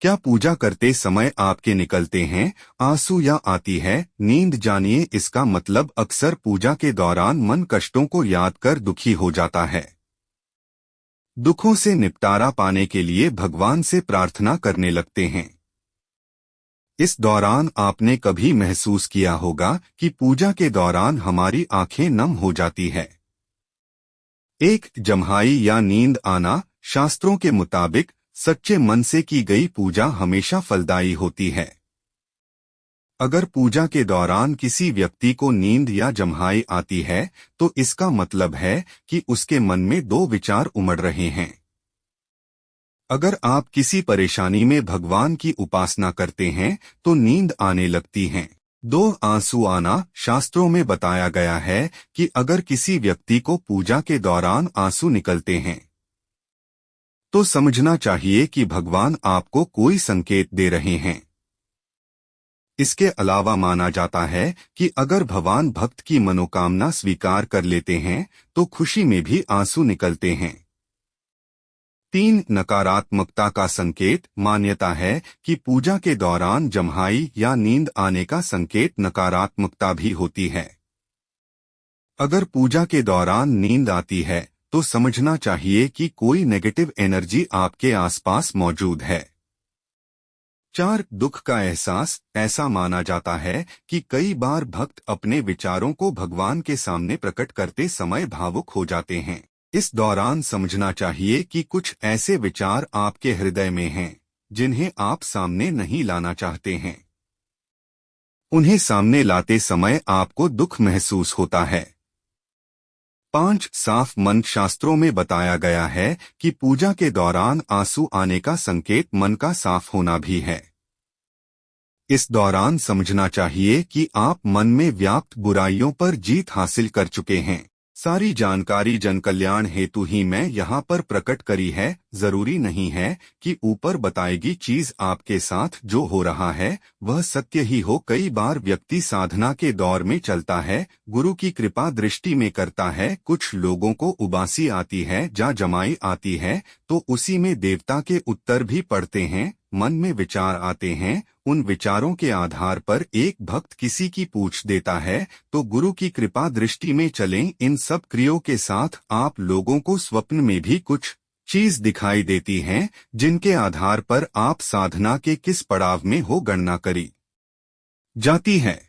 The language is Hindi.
क्या पूजा करते समय आपके निकलते हैं आंसू या आती है नींद? जानिए इसका मतलब। अक्सर पूजा के दौरान मन कष्टों को याद कर दुखी हो जाता है। दुखों से निपटारा पाने के लिए भगवान से प्रार्थना करने लगते हैं। इस दौरान आपने कभी महसूस किया होगा कि पूजा के दौरान हमारी आंखें नम हो जाती है। एक जम्हाई या नींद आना। शास्त्रों के मुताबिक सच्चे मन से की गई पूजा हमेशा फलदायी होती है। अगर पूजा के दौरान किसी व्यक्ति को नींद या जम्हाई आती है तो इसका मतलब है कि उसके मन में दो विचार उमड़ रहे हैं। अगर आप किसी परेशानी में भगवान की उपासना करते हैं तो नींद आने लगती है। दो आंसू आना। शास्त्रों में बताया गया है कि अगर किसी व्यक्ति को पूजा के दौरान आंसू निकलते हैं तो समझना चाहिए कि भगवान आपको कोई संकेत दे रहे हैं। इसके अलावा माना जाता है कि अगर भगवान भक्त की मनोकामना स्वीकार कर लेते हैं तो खुशी में भी आंसू निकलते हैं। 3 नकारात्मकता का संकेत। मान्यता है कि पूजा के दौरान जम्हाई या नींद आने का संकेत नकारात्मकता भी होती है। अगर पूजा के दौरान नींद आती है तो समझना चाहिए कि कोई नेगेटिव एनर्जी आपके आसपास मौजूद है। 4 दुख का एहसास। ऐसा माना जाता है कि कई बार भक्त अपने विचारों को भगवान के सामने प्रकट करते समय भावुक हो जाते हैं। इस दौरान समझना चाहिए कि कुछ ऐसे विचार आपके हृदय में हैं जिन्हें आप सामने नहीं लाना चाहते हैं। उन्हें सामने लाते समय आपको दुख महसूस होता है। 5 साफ मन। शास्त्रों में बताया गया है कि पूजा के दौरान आंसू आने का संकेत मन का साफ होना भी है। इस दौरान समझना चाहिए कि आप मन में व्याप्त बुराइयों पर जीत हासिल कर चुके हैं। सारी जानकारी जन कल्याण हेतु ही मैं यहाँ पर प्रकट करी है। जरूरी नहीं है कि ऊपर बताएगी चीज आपके साथ जो हो रहा है वह सत्य ही हो। कई बार व्यक्ति साधना के दौर में चलता है, गुरु की कृपा दृष्टि में करता है। कुछ लोगों को उबासी आती है, जा जमाई आती है तो उसी में देवता के उत्तर भी पढ़ते हैं। मन में विचार आते हैं, उन विचारों के आधार पर एक भक्त किसी की पूछ देता है तो गुरु की कृपा दृष्टि में चलें। इन सब क्रियाओं के साथ आप लोगों को स्वप्न में भी कुछ चीज दिखाई देती हैं जिनके आधार पर आप साधना के किस पड़ाव में हो गणना करी जाती है।